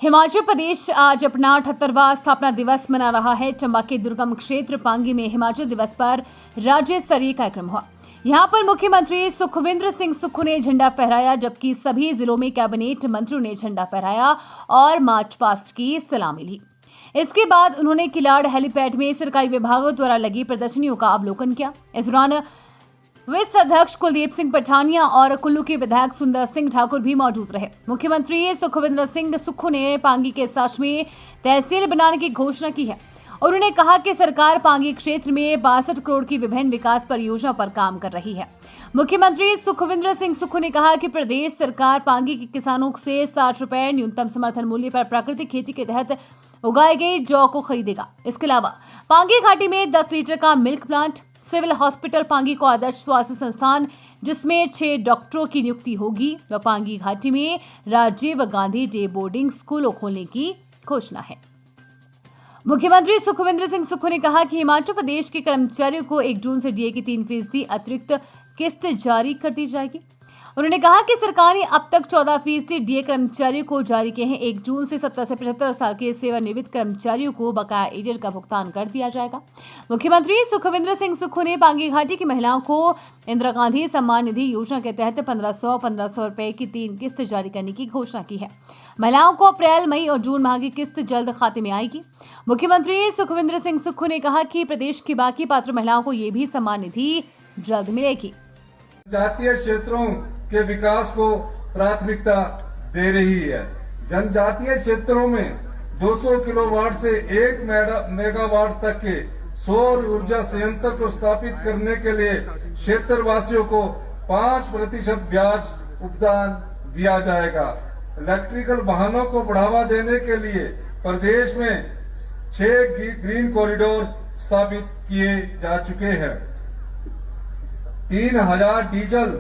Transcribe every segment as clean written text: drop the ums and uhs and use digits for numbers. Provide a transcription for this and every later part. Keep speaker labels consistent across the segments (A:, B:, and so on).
A: हिमाचल प्रदेश आज अपना 78वां स्थापना दिवस मना रहा है। चंबा के दुर्गम क्षेत्र पांगी में हिमाचल दिवस पर राज्य स्तरीय कार्यक्रम हुआ। यहां पर मुख्यमंत्री सुखविंदर सिंह सुक्खू ने झंडा फहराया, जबकि सभी जिलों में कैबिनेट मंत्रियों ने झंडा फहराया और मार्च पास्ट की सलामी ली। इसके बाद उन्होंने किलाड़ हेलीपैड में सरकारी विभागों द्वारा लगी प्रदर्शनियों का अवलोकन किया। इस दौरान विस अध्यक्ष कुलदीप सिंह पठानिया और कुल्लू के विधायक सुंदर सिंह ठाकुर भी मौजूद रहे। मुख्यमंत्री सुखविंदर सिंह सुक्खू ने पांगी के सच में तहसील बनाने की घोषणा की है और उन्होंने कहा कि सरकार पांगी क्षेत्र में 62 करोड़ की विभिन्न विकास परियोजना पर काम कर रही है। मुख्यमंत्री सुखविंदर सिंह सुक्खू ने कहा कि प्रदेश सरकार पांगी के किसानों से 60 रुपए न्यूनतम समर्थन मूल्य पर प्राकृतिक खेती के तहत उगाई गई जौ को खरीदेगा। इसके अलावा पांगी घाटी में 10 लीटर का milk plant, civil hospital Pangi को आदर्श स्वास्थ्य संस्थान जिसमें 6 डॉक्टरों की नियुक्ति होगी व पांगी घाटी में राजीव गांधी डे बोर्डिंग स्कूलों खोलने की घोषणा है। मुख्यमंत्री सुखविंदर सिंह सुक्खू ने कहा कि हिमाचल प्रदेश के कर्मचारियों को 1 जून से डीए की 3% अतिरिक्त किस्त जारी कर दी जाएगी। उन्होंने कहा कि सरकार ने अब तक 14% डीए कर्मचारियों को जारी किए हैं। 1 जून से 70 से 75 साल के सेवानिवृत्त कर्मचारियों को बकाया एजेंट का भुगतान कर दिया जाएगा। मुख्यमंत्री सुखविंदर सिंह सुक्खू ने पांगी घाटी की महिलाओं को इंदिरा गांधी सम्मान निधि योजना के तहत 1500 रुपए की 3 किस्त जारी करने की घोषणा की है। महिलाओं को अप्रैल, मई और जून माह की किस्त जल्द खाते में आएगी। मुख्यमंत्री सुखविंदर सिंह सुक्खू ने कहा कि प्रदेश की बाकी पात्र महिलाओं को ये भी सम्मान निधि जल्द मिलेगी।
B: जनजातीय क्षेत्रों के विकास को प्राथमिकता दे रही है। जनजातीय क्षेत्रों में 200 किलोवाट से 1 मेगावाट तक के सौर ऊर्जा संयंत्र को स्थापित करने के लिए क्षेत्रवासियों को 5% ब्याज उपदान दिया जाएगा। इलेक्ट्रिकल वाहनों को बढ़ावा देने के लिए प्रदेश में 6 ग्रीन कॉरिडोर स्थापित किए जा चुके हैं। 3000 डीजल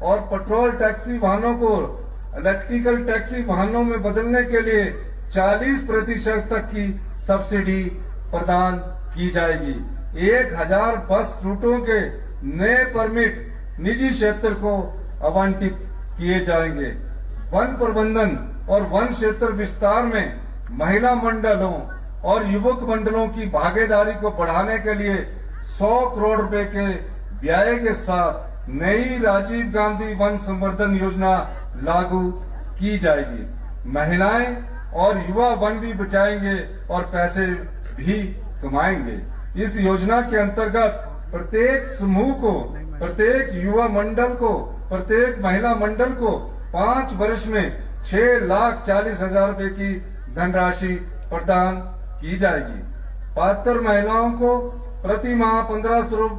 B: और पेट्रोल टैक्सी वाहनों को इलेक्ट्रिकल टैक्सी वाहनों में बदलने के लिए 40% तक की सब्सिडी प्रदान की जाएगी। 1000 बस रूटों के नए परमिट निजी क्षेत्र को आवंटित किए जाएंगे। वन प्रबंधन और वन क्षेत्र विस्तार में महिला मंडलों और युवक मंडलों की भागीदारी को बढ़ाने के लिए 100 करोड़ रुपए के व्यय के साथ नई राजीव गांधी वन संवर्धन योजना लागू की जाएगी। महिलाएं और युवा वन भी बचाएंगे और पैसे भी कमाएंगे। इस योजना के अंतर्गत प्रत्येक समूह को, प्रत्येक युवा मंडल को, प्रत्येक महिला मंडल को 5 वर्ष में 6,40,000 रुपए की धनराशि प्रदान की जाएगी। पात्र महिलाओं को प्रति माह 1500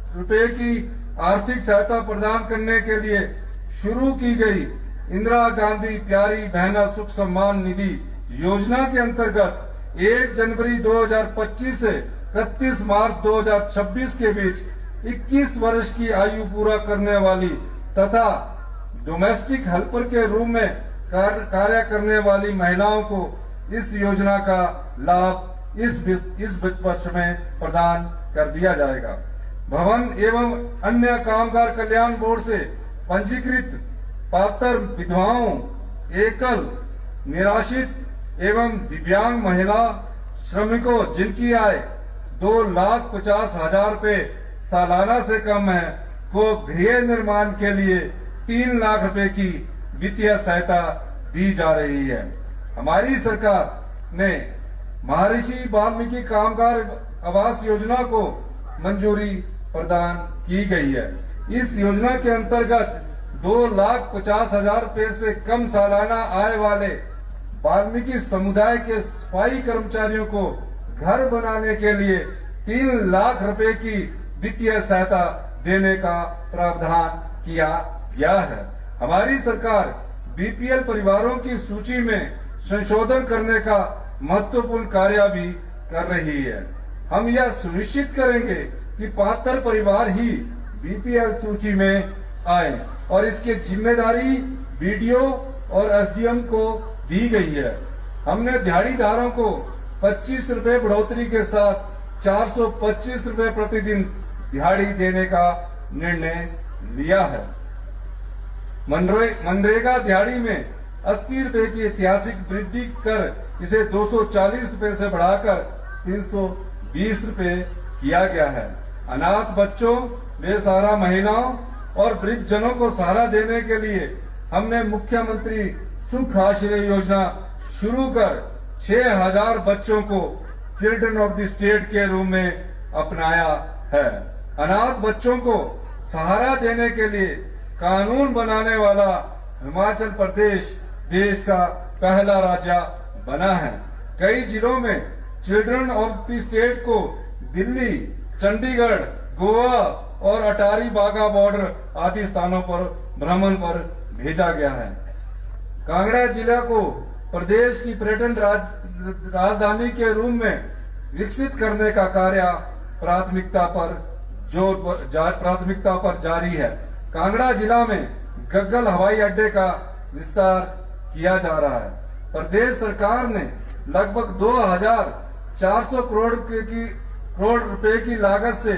B: रुपए की आर्थिक सहायता प्रदान करने के लिए शुरू की गई इंदिरा गांधी प्यारी बहना सुख सम्मान निधि योजना के अंतर्गत 1 जनवरी 2025 से 31 मार्च 2026 के बीच 21 वर्ष की आयु पूरा करने वाली तथा डोमेस्टिक हेल्पर के रूप में कार्य करने वाली महिलाओं को इस योजना का लाभ इस वित्त वर्ष में प्रदान कर दिया जाएगा। भवन एवं अन्य कामगार कल्याण बोर्ड से पंजीकृत पात्र विधवाओं, एकल, निराश्रित एवं दिव्यांग महिला श्रमिकों जिनकी आय 2,50,000 रुपए सालाना से कम है को गृह निर्माण के लिए 3 लाख रुपए की वित्तीय सहायता दी जा रही है। हमारी सरकार ने महर्षि वाल्मीकि कामगार आवास योजना को मंजूरी प्रदान की गई है। इस योजना के अंतर्गत 2,50,000 रुपए से कम सालाना आय वाले वाल्मीकि समुदाय के सफाई कर्मचारियों को घर बनाने के लिए 3 लाख रुपए की वित्तीय सहायता देने का प्रावधान किया गया है। हमारी सरकार बीपीएल परिवारों की सूची में संशोधन करने का महत्वपूर्ण कार्य भी कर रही है। हम यह सुनिश्चित करेंगे कि पात्र परिवार ही बीपीएल सूची में आए और इसकी जिम्मेदारी बीडीओ और एसडीएम को दी गई है। हमने दिहाड़ीदारों को 25 रुपए बढ़ोतरी के साथ 425 रुपए प्रतिदिन दिहाड़ी देने का निर्णय लिया है। मनरेगा दिहाड़ी में 80 रुपए की ऐतिहासिक वृद्धि कर इसे 240 रुपए से बढ़ाकर 320 रुपए किया गया है। अनाथ बच्चों, बेसहारा महिलाओं और वृद्धजनों को सहारा देने के लिए हमने मुख्यमंत्री सुख आश्रय योजना शुरू कर 6000 बच्चों को चिल्ड्रन ऑफ द स्टेट के रूप में अपनाया है। अनाथ बच्चों को सहारा देने के लिए कानून बनाने वाला हिमाचल प्रदेश देश का पहला राज्य बना है। कई जिलों में चिल्ड्रन ऑफ द स्टेट को दिल्ली, चंडीगढ़, गोवा और अटारी वाघा बॉर्डर आदि स्थानों पर भ्रमण पर भेजा गया है। कांगड़ा जिला को प्रदेश की पर्यटन राजधानी के रूप में विकसित करने का कार्य प्राथमिकता पर जारी है। कांगड़ा जिला में गग्गल हवाई अड्डे का विस्तार किया जा रहा है। प्रदेश सरकार ने लगभग 2400 करोड़ रुपए की लागत से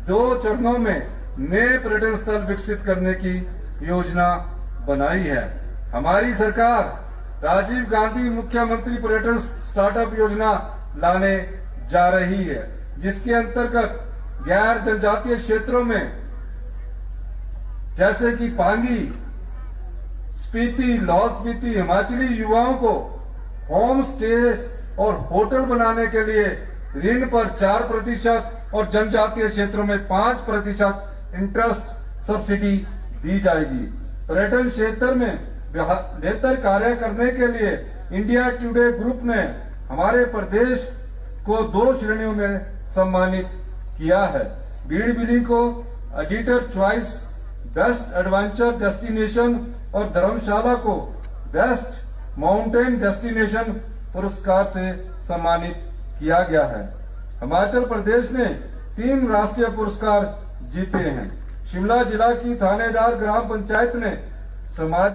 B: 2 चरणों में नए पर्यटन स्थल विकसित करने की योजना बनाई है। हमारी सरकार राजीव गांधी मुख्यमंत्री पर्यटन स्टार्टअप योजना लाने जा रही है, जिसके अंतर्गत गैर जनजातीय क्षेत्रों में जैसे कि पांगी, स्पीति, लाहौल स्पीति हिमाचली युवाओं को होम स्टेज और होटल बनाने के लिए ऋण पर 4% और जनजातीय क्षेत्रों में 5% इंटरेस्ट सब्सिडी दी जाएगी। पर्यटन क्षेत्र में बेहतर कार्य करने के लिए इंडिया टुडे ग्रुप ने हमारे प्रदेश को 2 श्रेणियों में सम्मानित किया है। बीड़ को editor choice best adventure destination और धर्मशाला को बेस्ट माउंटेन डेस्टिनेशन पुरस्कार से सम्मानित किया गया है। हिमाचल प्रदेश ने 3 राष्ट्रीय पुरस्कार जीते हैं। शिमला जिला की थानेदार ग्राम पंचायत ने समाज